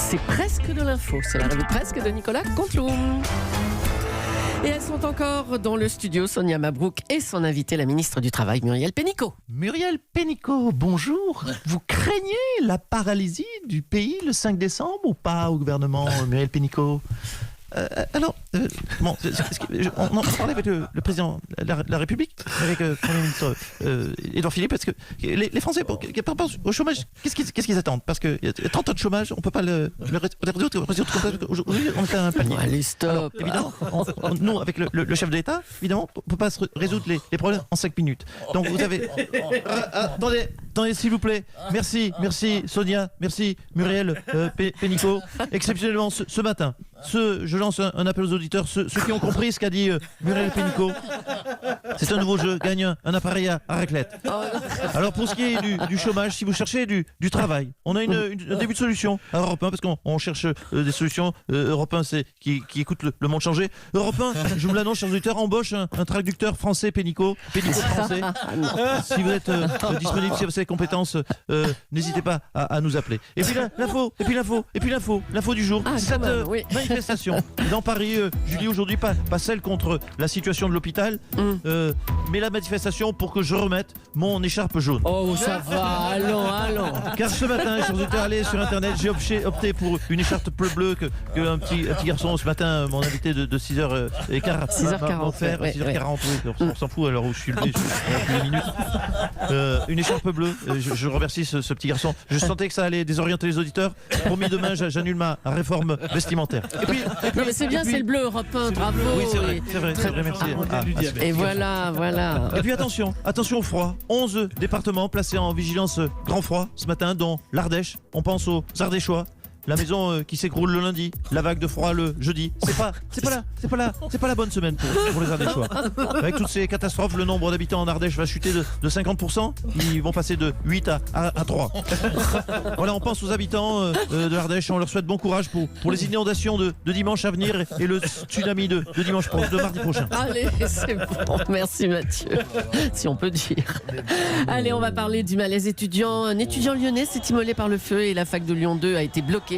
C'est presque de l'info. C'est la revue presque de Nicolas Contloum. Et elles sont encore dans le studio, Sonia Mabrouk et son invitée, la ministre du Travail, Muriel Pénicaud. Muriel Pénicaud, bonjour. Vous craignez la paralysie du pays le 5 décembre ou pas au gouvernement, Muriel Pénicaud? On en parlait avec le président de la République, avec le Premier ministre Édouard Philippe, parce que les Français, par rapport au chômage, qu'est-ce qu'ils attendent? Parce qu'il y a 30 ans de chômage, on ne peut pas le résoudre. Aujourd'hui, on est à un palier. Allez, stop. Alors, évidemment, nous, avec le chef de l'État, évidemment, on ne peut pas résoudre les problèmes en 5 minutes. Donc vous avez... Attendez, s'il vous plaît. Merci Sonia, merci Muriel Pénicaud. Exceptionnellement, ce matin, je lance un appel aux auditeurs, ceux qui ont compris ce qu'a dit Muriel Pénicaud. C'est un nouveau jeu, gagne un appareil à raclette. Alors pour ce qui est du chômage, si vous cherchez du travail, on a un début de solution à Europe 1, parce qu'on cherche des solutions. Europe 1, c'est qui écoute le monde changer. Europe 1, je vous l'annonce, chers auditeurs, embauche un traducteur français Pénicaud français. Si vous êtes disponible, si vous avez des compétences, n'hésitez pas à nous appeler. Et puis l'info du jour, c'est cette manifestation dans Paris, Julie, aujourd'hui, pas celle contre la situation de l'hôpital, mais la manifestation pour que je remette mon écharpe jaune. Oh, ça va, allons. Car ce matin, je suis allé sur internet, j'ai opté pour une écharpe bleue qu'un petit garçon ce matin, mon invité de 6h15 m'a offert, 6h40, oui, on s'en fout à l'heure où je suis levé, une minute. Une écharpe bleue, je remercie ce petit garçon. Je sentais que ça allait désorienter les auditeurs. Promis, demain, j'annule ma réforme vestimentaire. Non, mais c'est bien, c'est le bleu Europe 1, bravo. Oui, c'est vrai, merci. Et voilà. Et puis attention au froid. 11 départements placés en vigilance grand froid ce matin, dont l'Ardèche. On pense aux Ardéchois. La maison qui s'écroule le lundi, la vague de froid le jeudi. C'est pas la bonne semaine pour les Ardéchois. Avec toutes ces catastrophes, le nombre d'habitants en Ardèche va chuter de 50%. Ils vont passer de 8 à 3. Voilà, on pense aux habitants de l'Ardèche. On leur souhaite bon courage pour les inondations de dimanche à venir et le tsunami de mardi prochain. Allez, c'est bon. Merci Mathieu, si on peut dire. Allez, on va parler du malaise étudiant. Un étudiant lyonnais s'est immolé par le feu et la fac de Lyon 2 a été bloquée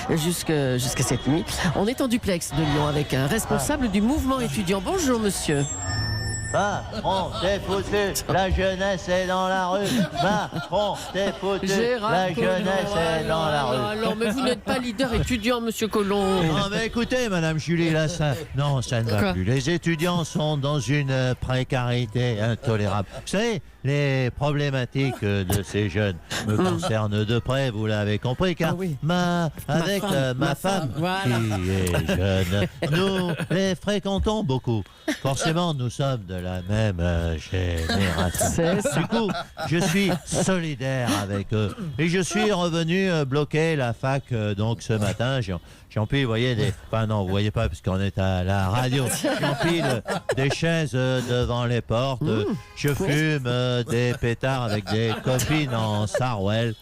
jusqu'à cette nuit. On est en duplex de Lyon avec un responsable du mouvement étudiant. Bonjour monsieur. Macron, t'es foutu, la jeunesse est dans la rue. Macron, t'es foutu, la jeunesse est dans la rue. Alors, mais vous n'êtes pas leader étudiant, monsieur Collomb. Non, mais écoutez, madame Julie, là, ça ne va plus. Les étudiants sont dans une précarité intolérable. Vous savez, les problématiques de ces jeunes me concernent de près, vous l'avez compris, car ma femme, voilà, qui est jeune, nous les fréquentons beaucoup. Forcément, nous sommes de la même génération. Du coup, je suis solidaire avec eux. Et je suis revenu bloquer la fac donc ce matin. J'empile, vous voyez, vous voyez pas parce qu'on est à la radio. J'empile des chaises devant les portes. Je fume des pétards avec des copines en Sarwell.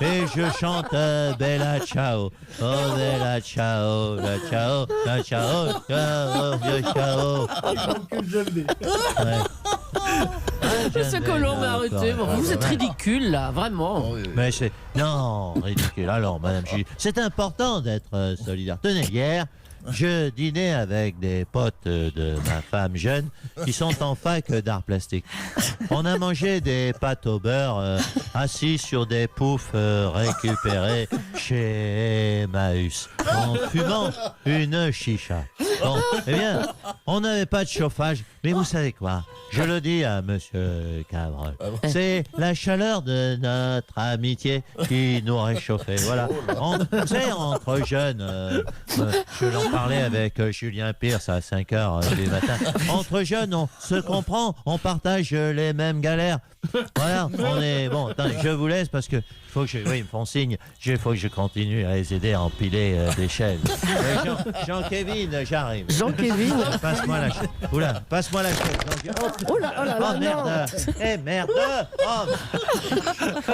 Et je chante Bella Ciao. Oh Bella Ciao, la Ciao, la Ciao, Ciao, Ciao. Monsieur Collomb, arrêtez. Vous êtes ridicule, là, vraiment. Mais non, ridicule. Alors, madame Julie, c'est important d'être solidaire. Tenez, hier, je dînais avec des potes de ma femme jeune qui sont en fac d'art plastique. On a mangé des pâtes au beurre assis sur des poufs récupérés chez Emmaüs en fumant une chicha. Bon, eh bien, on n'avait pas de chauffage, mais vous savez quoi? Je le dis à monsieur Cabrol. C'est la chaleur de notre amitié qui nous réchauffait. Voilà. Vous savez, entre jeunes, je l'en parlais avec Julien Pierce à 5h du matin. Entre jeunes, on se comprend, on partage les mêmes galères. Voilà, on est... Bon, attendez, je vous laisse parce que ils me font signe, il faut que je continue à les aider à empiler des chaises. Jean-Kévin, j'arrive. Jean-Kévin, Passe-moi passe-moi la chaise. Oh là, oh là là, Oh non. merde. Eh merde. Oh.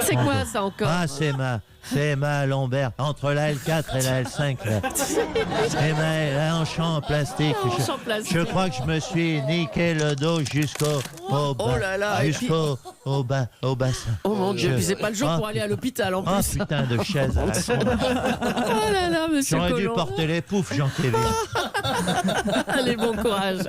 C'est quoi ça encore? Ah, c'est ma lombaire. Entre la L4 et la L5. Là. C'est ma hanche en plastique. Hanche en plastique. Je crois que je me suis niqué le dos jusqu'au bas. Oh là là, et puis- Jusqu'au au bassin. Oh mon Dieu, Je- puis c'est pas le jour pour aller à l'hôpital en Ah plus. putain de chaise à la con. Oh là là, monsieur J'aurais dû Collomb. porter les poufs, Jean-Kévin. Allez, bon courage.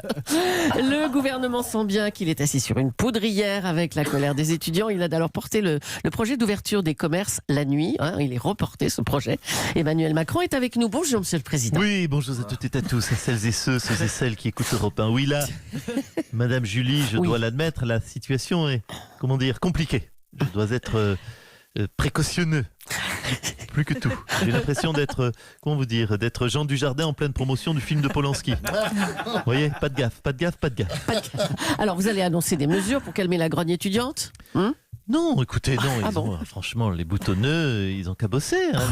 Le gouvernement sent bien qu'il est assis sur une poudrière avec la colère des étudiants. Il a alors porté le projet d'ouverture des commerces la nuit. Hein, il est reporté, ce projet. Emmanuel Macron est avec nous. Bonjour, monsieur le président. Oui, bonjour à toutes et à tous, à celles et ceux et celles qui écoutent Europe 1. Oui, là, Madame Julie, je Oui. dois l'admettre, la situation est, comment dire, compliquée. Je dois être précautionneux, plus que tout. J'ai l'impression d'être, comment vous dire, d'être Jean Dujardin en pleine promotion du film de Polanski. Vous voyez, pas de gaffe, pas de gaffe, pas de gaffe. Alors, vous allez annoncer des mesures pour calmer la grogne étudiante? Non, écoutez, non, Ah ils bon ont, franchement, les boutonneux, ils ont qu'à bosser. Hein,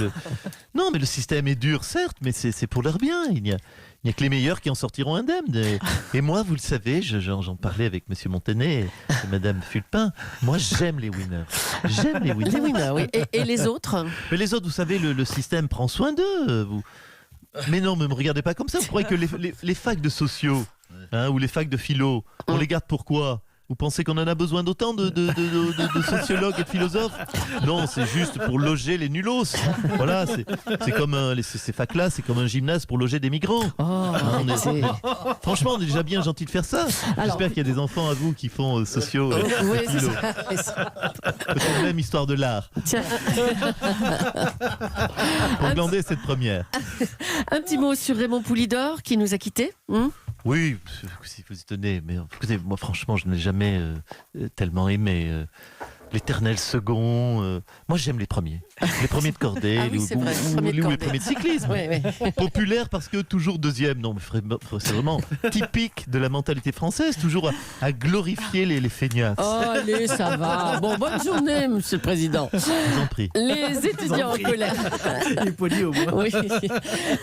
Non, mais le système est dur, certes, mais c'est pour leur bien. Il n'y a que les meilleurs qui en sortiront indemnes. Et moi, vous le savez, j'en parlais avec Monsieur Montanet et Madame Fulpin. Moi, j'aime les winners. J'aime les winners. Les winners, oui. Et les autres? Mais les autres, vous savez, le système prend soin d'eux. Vous... Mais non, ne me regardez pas comme ça. Vous croyez que les facs de sociaux hein, ou les facs de philo, on les garde pourquoi? Vous pensez qu'on en a besoin d'autant de sociologues et de philosophes? Non, c'est juste pour loger les nulos. Voilà, c'est comme ces facs-là, c'est comme un gymnase pour loger des migrants. Oh, On est- c'est- Franchement, on est déjà bien gentil de faire ça. Alors- J'espère qu'il y a des enfants à vous qui font sociaux et Oui, c'est philo. ça. C'est même histoire de l'art. Tiens, Pour glander cette première. un petit mot sur Raymond Poulidor qui nous a quittés. Oui, si vous y tenez, mais écoutez, moi franchement, je ne l'ai jamais tellement aimé. L'éternel second. Moi, j'aime les premiers. Les premiers de cordée, Ah oui, c'est vrai, les premiers de ou les cordée. premiers de cyclisme. Oui, oui. Populaire parce que toujours deuxième. Non, mais c'est vraiment typique de la mentalité française, toujours à glorifier les feignasses. Oh, allez, ça va. Bon, bonne journée, monsieur le président. Je vous en prie. Les étudiants en colère. Il est poli au moins. Oui.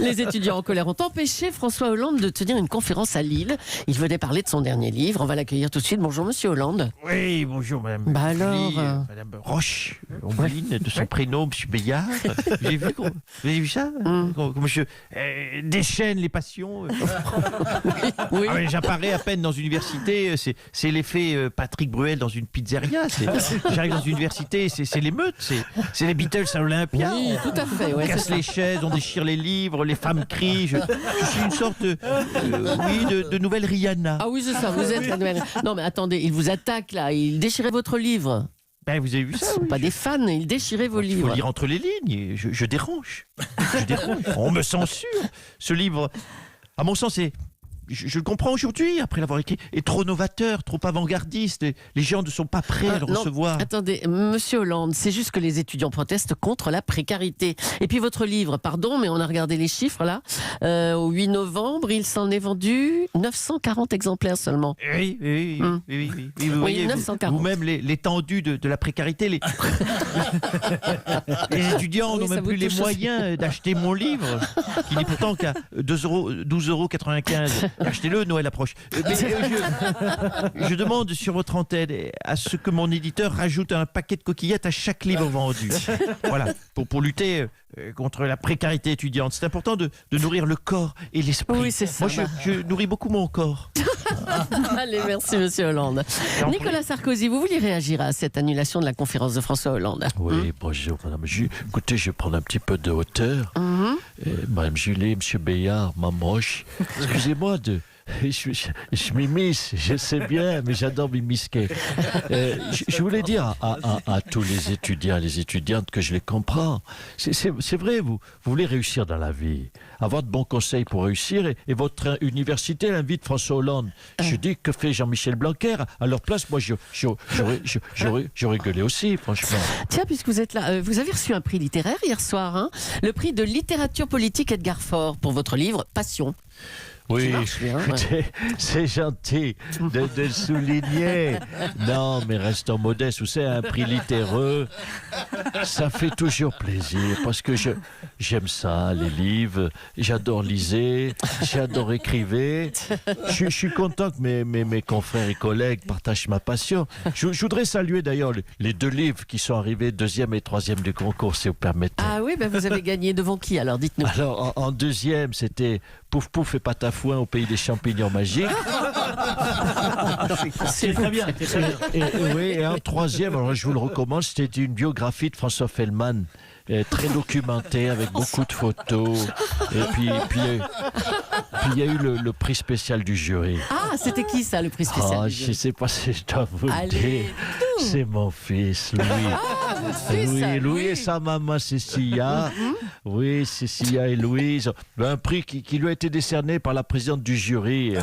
Les étudiants en colère ont empêché François Hollande de tenir une conférence à Lille. Il venait parler de son dernier livre. On va l'accueillir tout de suite. Bonjour, monsieur Hollande. Oui, bonjour madame. Bah alors, Julie, madame Roche, Ombeline, de son prénom, monsieur Bayard. Vous avez vu ça Comment monsieur déchaîne les passions. Oui. Ah ouais, j'apparais à peine dans une université, c'est l'effet Patrick Bruel dans une pizzeria. J'arrive dans une université, c'est l'émeute, c'est les Beatles à l'Olympia. Oui, tout à fait. On Ouais, casse c'est ça. les chaises, on déchire les livres, les femmes crient. Je suis une sorte de nouvelle Rihanna. Ah oui, c'est ça. Vous êtes la nouvelle. Non, mais attendez, il vous attaque là. Il déchirait votre livre. Ben, vous avez vu ça Ce ne sont pas des fans. Il déchirait vos Il livres. faut lire entre les lignes. Je dérange. Je dérange. On me censure. Ce livre, à mon sens, je le comprends aujourd'hui, après l'avoir écrit, est trop novateur, trop avant-gardiste. Les gens ne sont pas prêts à le non, recevoir. Attendez, monsieur Hollande, c'est juste que les étudiants protestent contre la précarité. Et puis votre livre, pardon, mais on a regardé les chiffres là. Au 8 novembre, il s'en est vendu 940 exemplaires seulement. Oui, vous voyez, 940. vous-même, l'étendue de la précarité, les étudiants Oui, n'ont ça même vous plus les touche moyens d'acheter mon livre, qui n'est pourtant qu'à 12,95 €. Achetez-le, Noël approche. Mais, je demande sur votre antenne à ce que mon éditeur rajoute un paquet de coquillettes à chaque livre vendu. Voilà, pour lutter contre la précarité étudiante. C'est important de nourrir le corps et l'esprit. Oui, c'est ça. Moi, je nourris beaucoup mon corps. Allez, merci monsieur Hollande. Nicolas Sarkozy, vous vouliez réagir à cette annulation de la conférence de François Hollande? Oui, bonjour madame. Écoutez, je vais prendre un petit peu de hauteur. Madame Julie, monsieur Bayard, Mme Roche, excusez-moi de... Je m'immisce, je sais bien, mais j'adore m'immisquer. Je voulais dire à tous les étudiants et les étudiantes que je les comprends. C'est vrai, vous voulez réussir dans la vie, avoir de bons conseils pour réussir, et votre université l'invite François Hollande. Je dis, que fait Jean-Michel Blanquer? À leur place, moi, j'aurais gueulé aussi, franchement. Tiens, puisque vous êtes là, vous avez reçu un prix littéraire hier soir, hein, le prix de littérature politique Edgar Faure pour votre livre Passion. Oui, marche bien, ouais. c'est gentil de le souligner. Non, mais restons modestes. Vous savez, un prix littéreux, ça fait toujours plaisir parce que j'aime ça, les livres. J'adore liser, j'adore écrire. Je suis content que mes confrères et collègues partagent ma passion. Je voudrais saluer d'ailleurs les 2 livres qui sont arrivés 2e et 3e du concours, si vous permettez. Ah oui, ben vous avez gagné devant qui alors? Dites-nous. Alors, en 2e, c'était Pouf Pouf et Patafouin au pays des champignons magiques. C'est très bien. Et en 3e, alors je vous le recommande, c'était une biographie de François Fellman, très documentée avec beaucoup de photos. Et puis il y a eu le prix spécial du jury. Ah, c'était qui ça, le prix spécial? Ah, du je jury ne sais pas si je dois vous le Allez, dire. C'est mon fils, Louis. Ah, votre fils, Louis et sa maman Cécilia. Oui, Cécilia et Louise. Un prix qui lui a été décerné par la présidente du jury,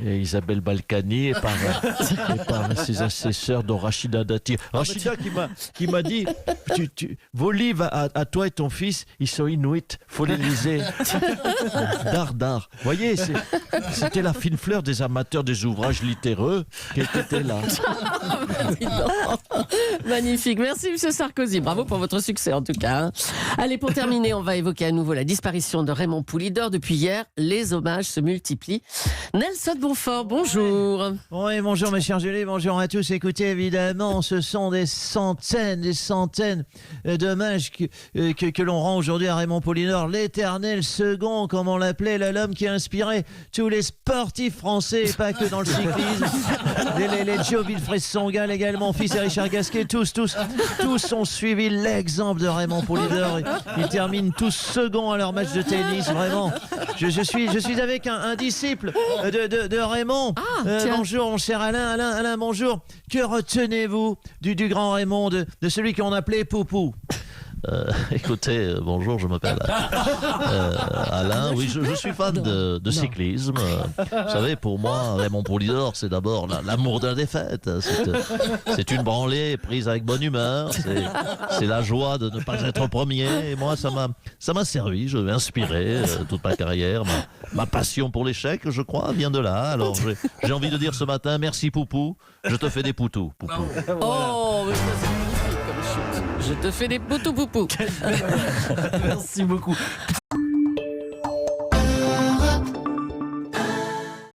Isabelle Balkany, et par ses assesseurs, dont Rachida Dati. Rachida qui m'a dit vos livres à toi et ton fils, ils sont inuits, faut les liser. Dardar. Vous voyez, c'était la fine fleur des amateurs des ouvrages littéreux qui était là. Dis donc. Magnifique. Merci, M. Sarkozy. Bravo pour votre succès, en tout cas. Hein. Allez, pour terminer, on va évoquer à nouveau la disparition de Raymond Poulidor. Depuis hier, les hommages se multiplient. Nelson Bonfort, bonjour. Oui, bonjour mes chers Julie, bonjour à tous. Écoutez, évidemment, ce sont des centaines d'hommages que l'on rend aujourd'hui à Raymond Poulidor, l'éternel second, comme on l'appelait, l'homme qui a inspiré tous les sportifs français, et pas que dans le cyclisme. Les Joe Wilfried Songa, également, fils et Richard Gasquet, tous ont suivi l'exemple de Raymond Poulidor. Ils terminent tous seconds à leur match de tennis, vraiment. Je suis avec un disciple de Raymond. Bonjour, mon cher Alain, bonjour. Que retenez-vous du grand Raymond, de celui qu'on appelait Poupou? Écoutez, bonjour, je m'appelle Alain. Oui, je suis fan de cyclisme. Vous savez, pour moi, Raymond Poulidor, c'est d'abord l'amour de la défaite. C'est une branlée prise avec bonne humeur. C'est la joie de ne pas être premier. Et moi, ça m'a servi. Je vais inspirer toute ma carrière. Ma passion pour l'échec, je crois, vient de là. Alors, j'ai envie de dire ce matin, merci Poupou. Je te fais des poutous, Poupou. Oh, mais ça, c'est magnifique comme chute. Je te fais des poutous poupous. Merci beaucoup.